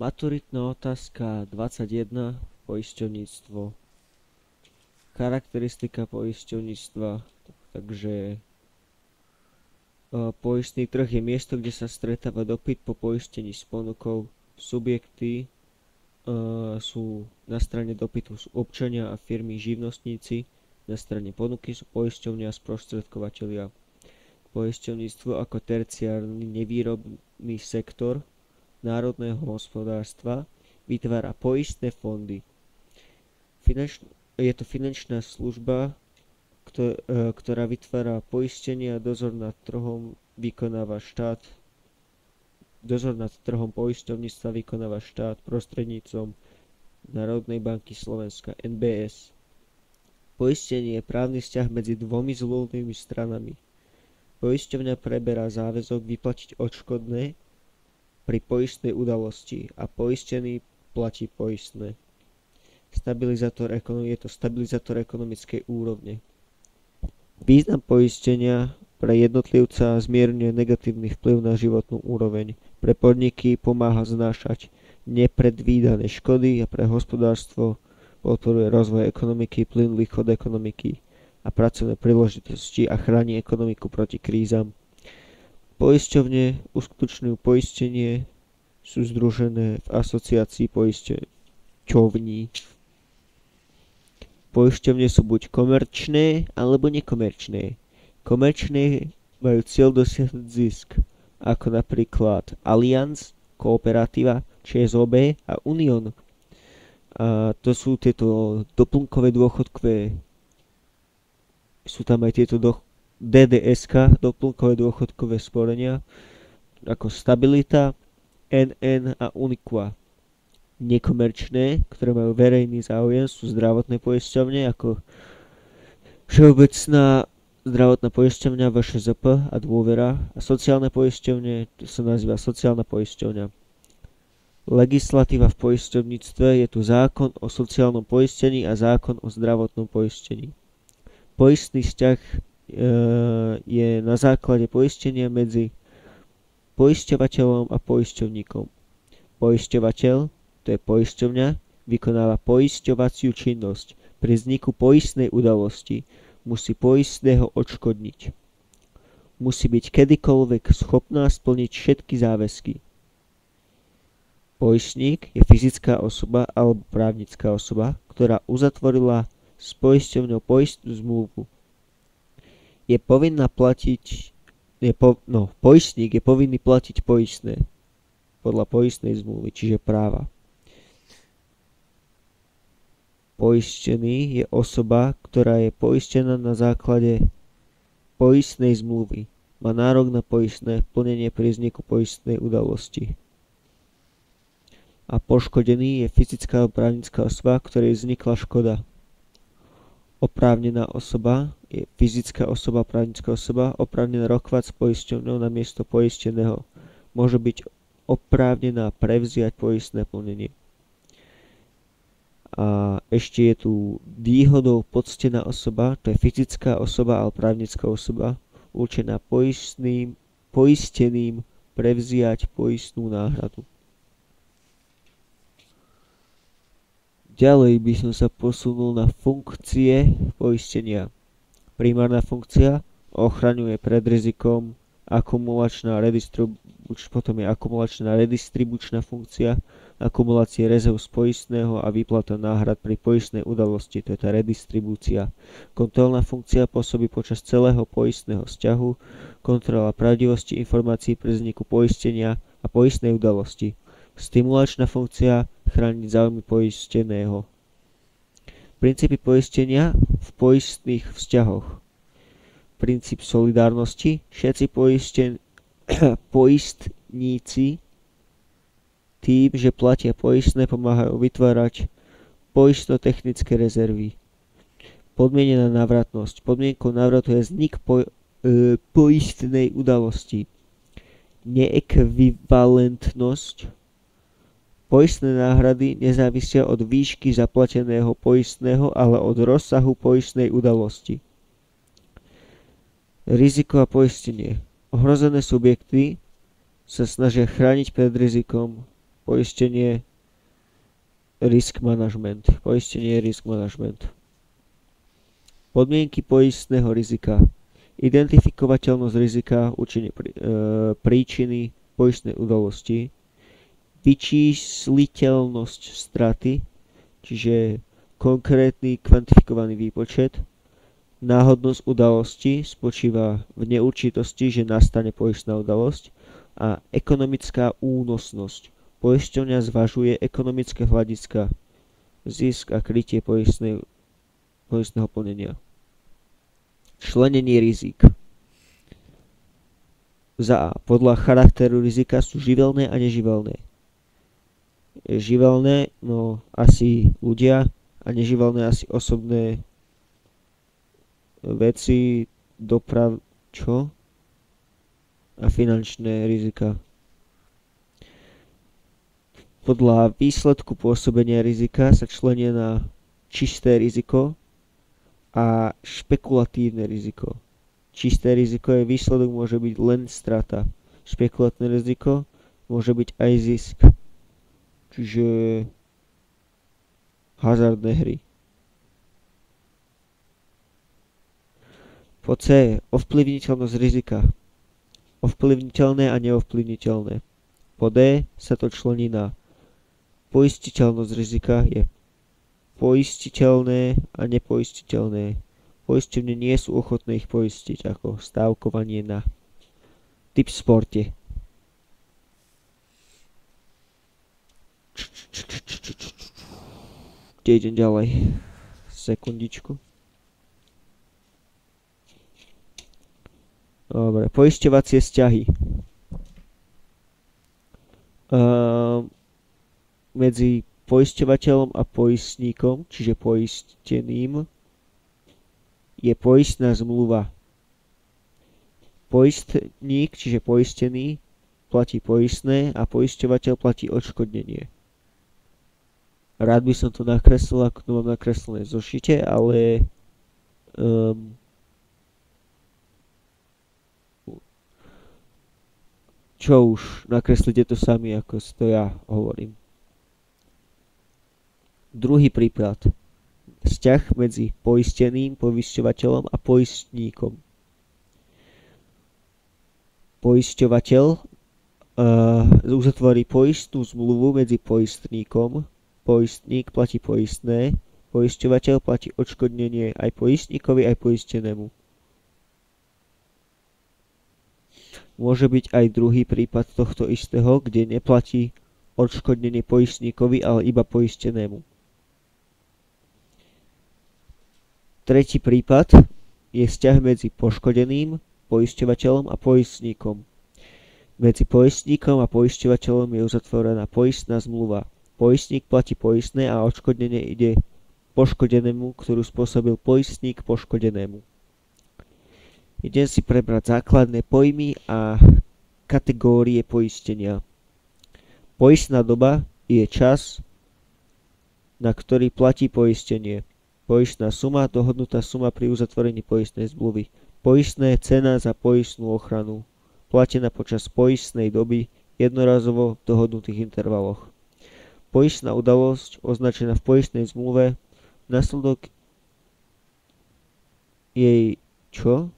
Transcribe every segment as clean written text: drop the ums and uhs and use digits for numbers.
Maturitná otázka 21. Poisťovníctvo. Charakteristika poisťovníctva. Takže poistný trh je miesto, kde sa stretáva dopyt po poistení s ponukou. Subjekty sú na strane dopytu sú občania a firmy živnostníci, na strane ponuky sú poisťovne a sprostredkovatelia. Poisťovníctvo ako terciárny nevýrobný sektor národného hospodárstva vytvára poistné fondy. Je to finančná služba, ktorá vytvára poistenie a dozor nad trhom vykonáva štát. Dozor nad trhom poisťovníctva vykonáva štát prostredníctvom Národnej banky Slovenska NBS. Poistenie je právny vzťah medzi dvomi zmluvnými stranami. Poisťovňa preberá záväzok vyplatiť odškodné pri poistnej udalosti a poistený platí poistné. Je to stabilizátor ekonomickej úrovne. Význam poistenia pre jednotlivca zmierňuje negatívny vplyv na životnú úroveň. Pre podniky pomáha znášať nepredvídané škody a pre hospodárstvo podporuje rozvoj ekonomiky, plynulý chod ekonomiky a pracovné príležitosti a chráni ekonomiku proti krízam. Poisťovne uskutočňujú poistenie, sú združené v asociácii poisťovní. Poisťovne sú buď komerčné alebo nekomerčné. Komerčné majú cieľ dosiahnuť zisk, ako napríklad Allianz, Kooperativa, ČSOB a Unión. A to sú tieto doplnkové dôchodkové, sú tam aj tieto DDSK, doplnkové dôchodkové sporenia, ako Stabilita, NN a Unicua. Nekomerčné, ktoré majú verejný záujem, sú zdravotné poisťovne ako Všeobecná zdravotná poisťovňa VŠZP a Dôvera a sociálne poisťovne, to sa nazýva sociálna poisťovňa. Legislatíva v poisťovníctve je tu zákon o sociálnom poistení a zákon o zdravotnom poistení. Poistný vzťah je na základe poistenia medzi poisťovateľom a poisťovníkom. Poisťovateľ, to je poisťovňa, vykonáva poisťovaciu činnosť. Pri vzniku poistnej udalosti musí poistného odškodniť. Musí byť kedykoľvek schopná splniť všetky záväzky. Poistník je fyzická osoba alebo právnická osoba, ktorá uzatvorila s poisťovňou poistnú zmluvu. Poistník je povinný platiť poistné podľa poistnej zmluvy, čiže práva. Poistený je osoba, ktorá je poistená na základe poistnej zmluvy. Má nárok na poistné plnenie pri vzniku poistnej udalosti. A poškodený je fyzická alebo právnická osoba, ktorej vznikla škoda. Oprávnená osoba je fyzická osoba, právnická osoba, oprávnená rokovať s poisťovňou na miesto poisteného. Môže byť oprávnená prevziať poistné plnenie. A ešte je tu výhodou poctená osoba, to je fyzická osoba alebo právnická osoba, určená poisteným prevziať poistnú náhradu. Ďalej by som sa posunul na funkcie poistenia. Primárna funkcia ochraňuje pred rizikom, potom je akumulačná redistribučná funkcia, akumulácie rezerv z poistného a výplata náhrad pri poistnej udalosti, to je tá redistribúcia. Kontrolná funkcia pôsobí počas celého poistného vzťahu, kontrola pravdivosti informácií pri vzniku poistenia a poistnej udalosti. Stimulačná funkcia chrániť záujmy poisteného. Princípy poistenia v poistných vzťahoch. Princíp solidárnosti. Všetci poistníci tým, že platia poistné, pomáhajú vytvárať poistno-technické rezervy. Podmienená návratnosť. Podmienkou návratu je vznik poistnej udalosti. Neekvivalentnosť. Poistné náhrady nezávisia od výšky zaplateného poistného, ale od rozsahu poistnej udalosti. Riziko a poistenie. Ohrozené subjekty sa snažia chrániť pred rizikom Poistenie risk management. Poistenie je risk management. Podmienky poistného rizika. Identifikovateľnosť rizika, určenie príčiny poistnej udalosti, vyčísliteľnosť straty, čiže konkrétny kvantifikovaný výpočet. Náhodnosť udalosti spočíva v neurčitosti, že nastane poistná udalosť, a ekonomická únosnosť. Poisťovňa zvažuje ekonomické hľadiska, zisk a krytie poistného plnenia. Členenie rizik. Za A. Podľa charakteru rizika sú živelné a neživelné. Živelné, no asi ľudia, a neživelné asi osobné veci, čo? A finančné rizika. Podľa výsledku pôsobenia rizika sa členia na čisté riziko a špekulatívne riziko. Čisté riziko je výsledok, môže byť len strata. Špekulatívne riziko môže byť aj zisk. Čiže hazardné hry. Po C. Ovplyvniteľnosť rizika. Ovplyvniteľné a neovplyvniteľné. Po D sa to člení na poistiteľnosť rizika, je poistiteľné a nepoistiteľné. Poisťovne nie sú ochotné ich poistiť, ako stávkovanie na typ sporte. Kde idem ďalej? Sekundičku. Dobre, poisťovacie vzťahy. Medzi poisťovateľom a poistníkom, čiže poisteným, je poistná zmluva. Poistník, čiže poistený, platí poistné a poisťovateľ platí odškodnenie. Rád by som to nakreslil, ako to mám nakreslené v zošite, ale čo už, nakreslite to sami, ako si to ja hovorím. Druhý príklad. Vzťah medzi poisteným, poisťovateľom a poistníkom. Poisťovateľ uzatvorí poistnú zmluvu medzi poistníkom, poistník platí poistné, poisťovateľ platí odškodnenie aj poistníkovi, aj poistenému. Môže byť aj druhý prípad tohto istého, kde neplatí odškodnenie poistníkovi, ale iba poistenému. Tretí prípad je vzťah medzi poškodeným, poisťovateľom a poistníkom. Medzi poistníkom a poisťovateľom je uzatvorená poistná zmluva. Poistník platí poistné a odškodnenie ide poškodenému, ktorú spôsobil poistník poškodenému. Idem si prebrať základné pojmy a kategórie poistenia. Poistná doba je čas, na ktorý platí poistenie. Poistná suma, dohodnutá suma pri uzatvorení poistnej zmluvy. Poistné cena za poistnú ochranu, platená počas poistnej doby, jednorazovo v dohodnutých intervaloch. Poistná udalosť označená v poistnej zmluve, následok jej čo?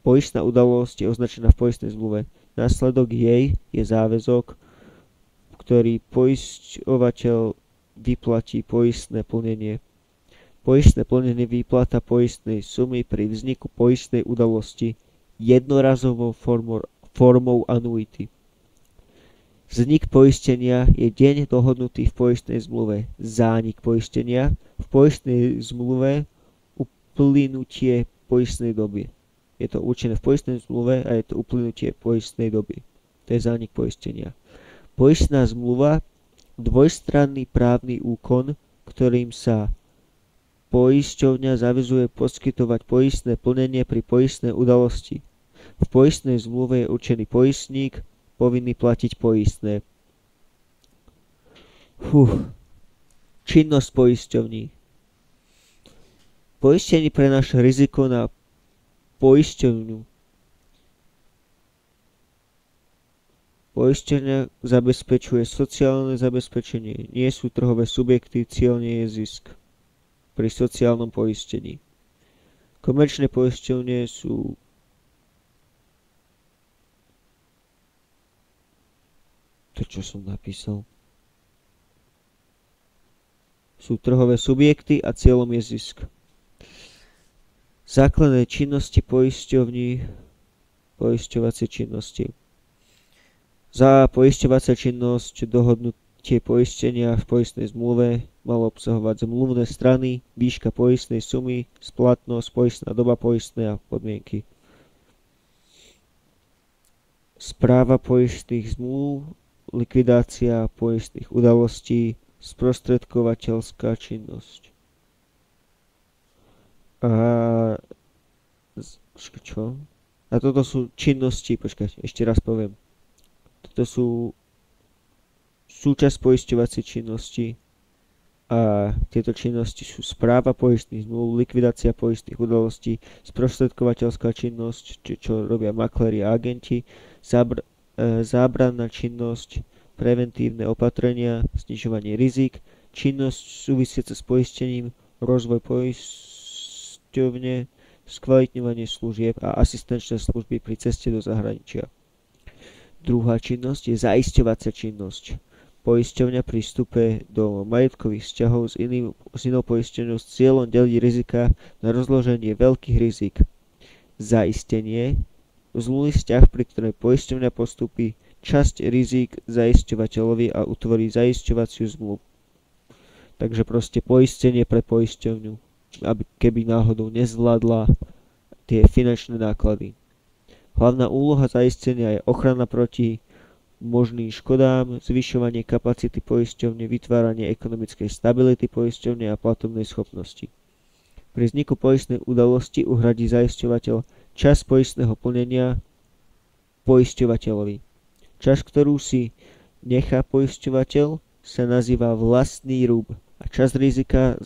Poistná udalosť je označená v poistnej zmluve. Následok jej je záväzok, ktorý poisťovateľ vyplatí poistné plnenie. Poistné plnenie výplata poistnej sumy pri vzniku poistnej udalosti jednorazovou formou anuity. Vznik poistenia je deň dohodnutý v poistnej zmluve. Zánik poistenia v poistnej zmluve uplynutie poistnej doby. Je to určené v poistnej zmluve a je to uplynutie poistnej doby. To je zánik poistenia. Poistná zmluva, dvojstranný právny úkon, ktorým sa poisťovňa zaväzuje poskytovať poistné plnenie pri poistnej udalosti. V poistnej zmluve je určený poistník, povinný platiť poistné. Činnosť poisťovní. Poistenie prenáša riziko na poisťovňu. Poisťovňa zabezpečuje sociálne zabezpečenie, nie sú trhové subjekty, cieľ nie je zisk. Pri sociálnom poistení. Komerčné poisťovne sú to, čo som napísal. Sú trhové subjekty a cieľom je zisk. Základné činnosti poisťovní, poisťovacie činnosti. Za poisťovacia činnosť dohodnutie poistenia v poistnej zmluve malo obsahovať zmluvné strany, výška poistnej sumy, splatnosť, poistná doba poistnej a podmienky. Správa poistných zmluv, likvidácia poistných udalostí, sprostredkovateľská činnosť. Čo? A toto sú činnosti, počkať, ešte raz poviem. Toto sú súčasť poisťovacej činnosti a tieto činnosti sú správa poistných zmluv, likvidácia poistných udalostí, sprostredkovateľská činnosť, čo robia makléri a agenti, zábranná činnosť, preventívne opatrenia, znižovanie rizik, činnosť súvisiaca s poistením, rozvoj poisťovne, skvalitňovanie služieb a asistenčné služby pri ceste do zahraničia. Druhá činnosť je zaisťovacia činnosť. Poisťovňa pri vstupe do majetkových vzťahov s inou poisťovňou s cieľom deliť rizika na rozloženie veľkých rizik. Zaistenie, zmluvný vzťah, pri ktorej poisťovňa postupí časť rizik zaisťovateľovi a utvorí zaisťovaciu zmluvu. Takže proste poistenie pre poisťovňu, aby keby náhodou nezvládla tie finančné náklady. Hlavná úloha zaistenia je ochrana proti možným škodám, zvyšovanie kapacity poisťovne, vytváranie ekonomickej stability poisťovne a platobnej schopnosti. Pri vzniku poistnej udalosti uhradí zaisťovateľ časť poistného plnenia poisťovateľovi. Časť, ktorú si nechá poisťovateľ, sa nazýva vlastný rúb a časť rizika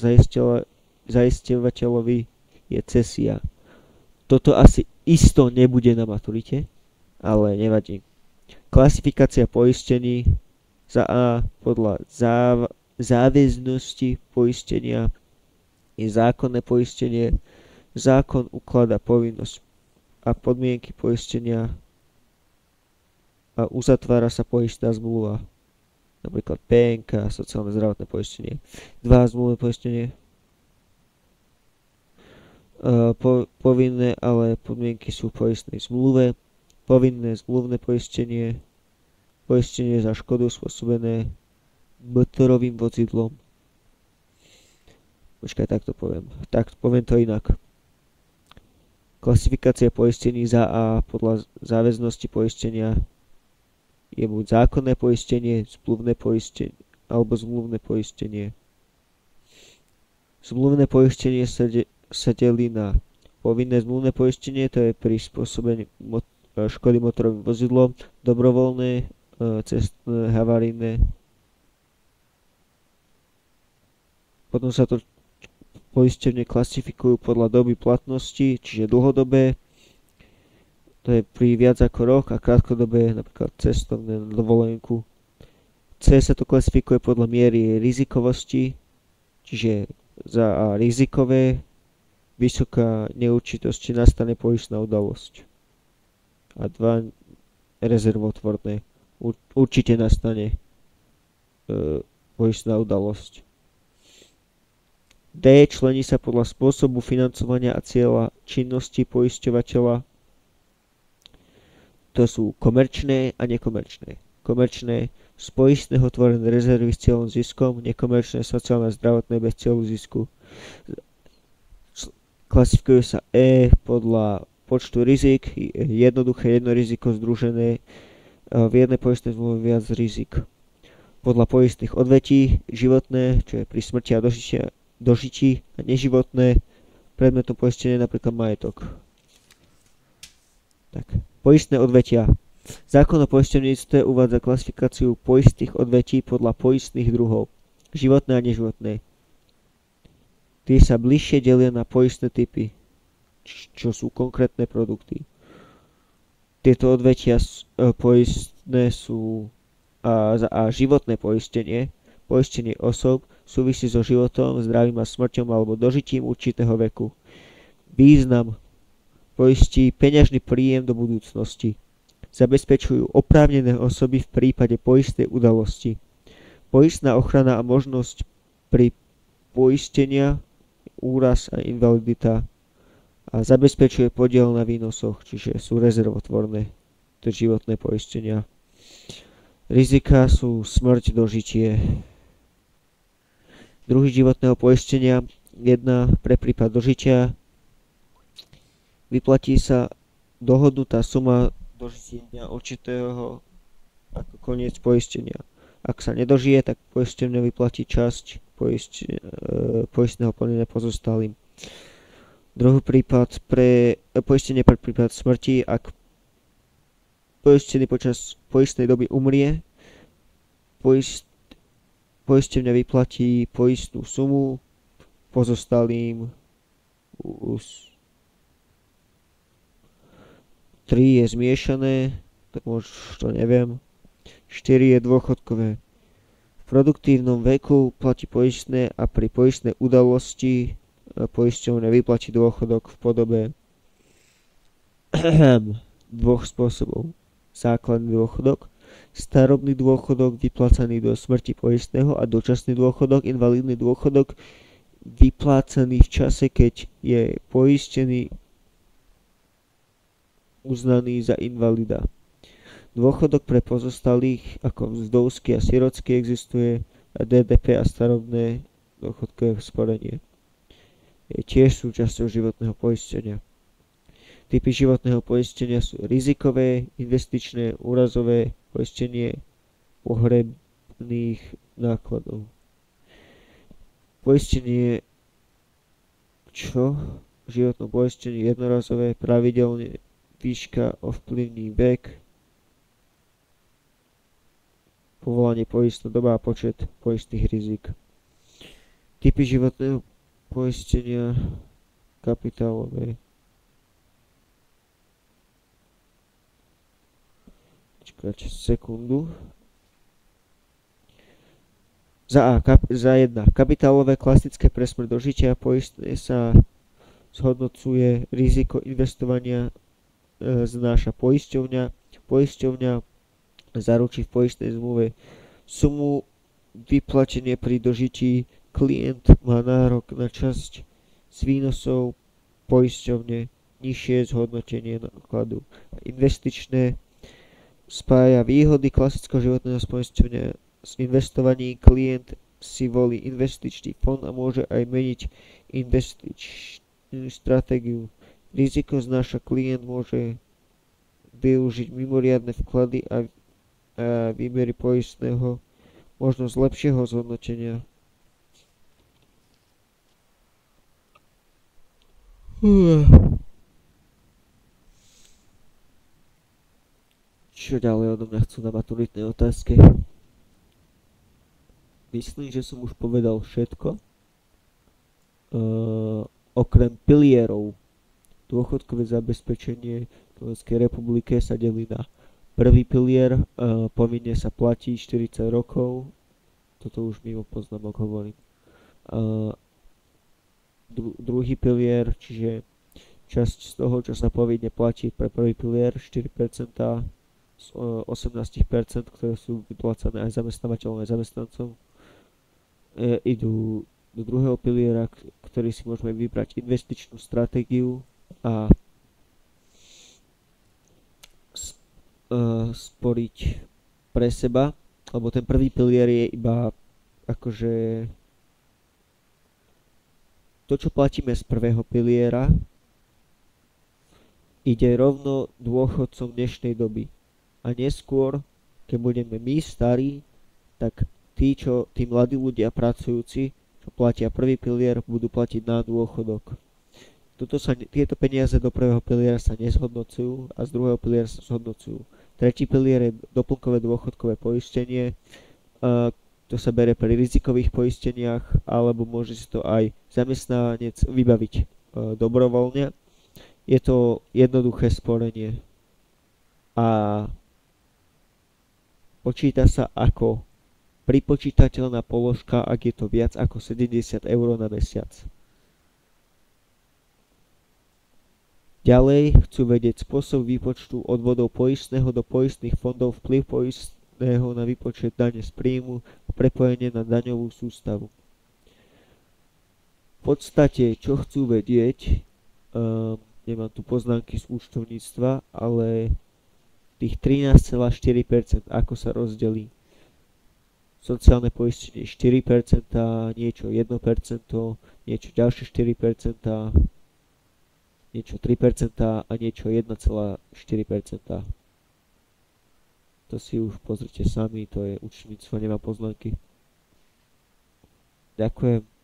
zaisťovateľovi je cesia. Toto asi isto nebude na maturite, ale nevadí. Klasifikácia poistení za A podľa záväznosti poistenia je zákonné poistenie. Zákon ukladá povinnosť a podmienky poistenia a uzatvára sa poistná zmluva. Napríklad PNK, sociálne zdravotné poistenie. 2. Zmluvné poistenie. Povinné, ale podmienky sú v poistnej zmluve. Povinné zmluvné poistenie. Poistenie za škodu spôsobené motorovým vozidlom. Počkaj, takto poviem. Tak poviem to inak. Klasifikácia poistení za A podľa záväznosti poistenia je buď zákonné poistenie, zmluvné poistenie alebo zmluvné poistenie. Zmluvné poistenie sa delí na povinné zmluvné poistenie, to je pri spôsobení škody motorovým vozidlom, dobrovoľné, cestné, havarijné. Potom sa to poistenie klasifikujú podľa doby platnosti, čiže dlhodobé, to je pri viac ako rok, a krátkodobé, napríklad cestovné na dovolenku. C sa to klasifikuje podľa miery rizikovosti, čiže za A rizikové, vysoká neurčitosť, či nastane poistná udalosť. A 2 rezervotvorné, určite nastane poistná udalosť. D člení sa podľa spôsobu financovania a cieľa činnosti poisťovateľa. To sú komerčné a nekomerčné. Komerčné z poistného tvorené rezervy s cieľom ziskom, nekomerčné sociálne a zdravotné bez cieľu zisku. Klasifikujú sa E podľa počtu rizik, jednoduché jedno riziko združené v jednej poistnej zmluve viac rizik. Podľa poistných odvetí, životné, čo je pri smrti a dožití, a neživotné, predmetom poistenia napríklad majetok. Tak. Poistné odvetia. Zákon o poisťovníctve uvádza klasifikáciu poistných odvetí podľa poistných druhov. Životné a neživotné. Tie sa bližšie delia na poistné typy, čo sú konkrétne produkty. Tieto odvetia životné sú a životné poistenie osôb súvisí so životom, zdravím a smrťou alebo dožitím určitého veku. Význam: poistí peňažný príjem do budúcnosti. Zabezpečujú oprávnené osoby v prípade poistnej udalosti. Poistná ochrana a možnosť pri poistenia, úraz a invalidita. A zabezpečuje podiel na výnosoch, čiže sú rezervotvorné, to životné poistenia. Rizika sú smrť, dožitie. Druhy životného poistenia: 1. Pre prípad dožitia vyplatí sa dohodnutá suma dožitia dňa určitého ako koniec poistenia. Ak sa nedožije, tak poistenie vyplatí časť poistného plnenia pozostalým. Druhý prípad: poistenie pre prípad smrti. Ak poistený počas poistnej doby umrie, poistenie vyplatí poistnú sumu pozostalým. 3 je zmiešané, to neviem. 4 je dôchodkové. V produktívnom veku platí poistné a pri poistnej udalosti poisťovňa vyplatí dôchodok v podobe dvoch spôsobov. Základný dôchodok, starobný dôchodok vyplácaný do smrti poistného a dočasný dôchodok, invalidný dôchodok vyplácaný v čase, keď je poistený uznaný za invalida. Dôchodok pre pozostalých ako vdovský a sirotsky existuje a DDP a starobné dôchodkové sporenie je tiež súčasťou životného poistenia. Typy životného poistenia sú rizikové, investičné, úrazové poistenie pohrebných nákladov. Poistenie životné poistenie jednorazové, pravidelne, výška ovplyvní vek, povolanie, poistná doba a počet poistných rizik. Typy životného poistenia: kapitálové. Počkajte sekundu. Za 1. Kapitálové klasické pre smrť dožitia poistné sa zhodnocuje riziko investovania, znáša poisťovňa. Poisťovňa zaručí v poistnej zmluve sumu vyplatenie pri dožití. Klient má nárok na časť z výnosov poisťovne, nižšie zhodnotenie nákladu. Investičné spája výhody klasického životného poisťovňa s investovaním. Klient si volí investičný fond a môže aj meniť investičnú stratégiu. Riziko znáša klient, môže využiť mimoriadne vklady a výbery poistného, možnosť lepšieho zhodnotenia. Čo ďalej odo mňa chcú na maturitnej otázke? Myslím, že som už povedal všetko. Okrem pilierov dôchodkové zabezpečenie v Slovenskej republike sa delí na prvý pilier, povinne sa platí 40 rokov, toto už mimo poznámok hovorím. Druhý pilier, čiže časť z toho, čo sa povinne platí pre prvý pilier, 4% z 18%, ktoré sú vyplácané aj zamestnávateľom, aj zamestnancom, idú do druhého piliera, ktorý si môžeme vybrať investičnú stratégiu a sporiť pre seba, lebo ten prvý pilier je iba akože to, čo platíme z prvého piliera, ide rovno dôchodcom dnešnej doby. A neskôr, keď budeme my starí, tak tí mladí ľudia pracujúci, čo platia prvý pilier, budú platiť na dôchodok. Tieto peniaze do prvého piliera sa nezhodnocujú a z druhého piliera sa zhodnocujú. Tretí pilier je doplnkové dôchodkové poistenie. To sa bere pri rizikových poisteniach, alebo môže si to aj zamestnanec vybaviť dobrovoľne. Je to jednoduché sporenie. A počíta sa ako pripočítateľná položka, ak je to viac ako 70 eur na mesiac. Ďalej chcú vedieť spôsob výpočtu odvodov poistného do poistných fondov, vplyv poistného na výpočet dane z príjmu a prepojenie na daňovú sústavu. V podstate, čo chcú vedieť, nemám tu poznámky z účtovníctva, ale tých 13,4%, ako sa rozdelí. Sociálne poistenie 4%, niečo 1%, niečo ďalšie 4%, niečo 3% a niečo 1,4%. To si už pozrite sami, to je účtovníctvo, nemá poznámky. Ďakujem.